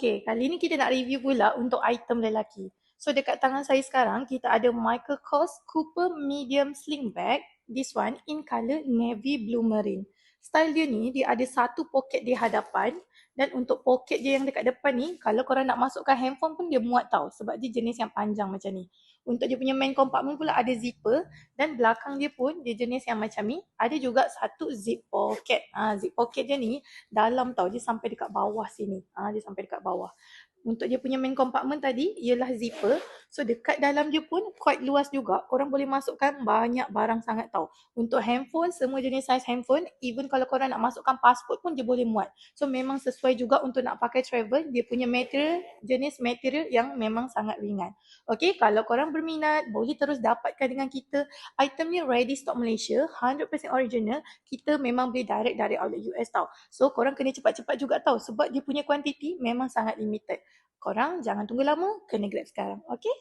Okay, kali ni kita nak review pula untuk item lelaki. So dekat tangan saya sekarang, kita ada Michael Kors Cooper Medium Sling Bag. This one in colour navy blue marine. Style dia ni, dia ada satu poket di hadapan. Dan untuk poket dia yang dekat depan ni, kalau korang nak masukkan handphone pun dia muat tau. Sebab dia jenis yang panjang macam ni. Untuk dia punya main compartment pula ada zipper. Dan belakang dia pun dia jenis yang macam ni. Ada juga satu zip pocket. Zip pocket dia ni dalam tau, dia sampai dekat bawah sini. Dia sampai dekat bawah. Untuk dia punya main compartment tadi ialah zipper. So dekat dalam dia pun quite luas juga. Korang boleh masukkan banyak barang sangat tau. Untuk handphone, semua jenis size handphone. Even kalau korang nak masukkan pasport pun dia boleh muat. So memang sesuai juga untuk nak pakai travel. Dia punya material, jenis material yang memang sangat ringan. Okay, kalau korang berminat, boleh terus dapatkan dengan kita. Item ni ready stock Malaysia, 100% original. Kita memang beli direct dari outlet US tau. So korang kena cepat-cepat juga tau sebab dia punya kuantiti memang sangat limited. Korang jangan tunggu lama, kena grab sekarang. Okay?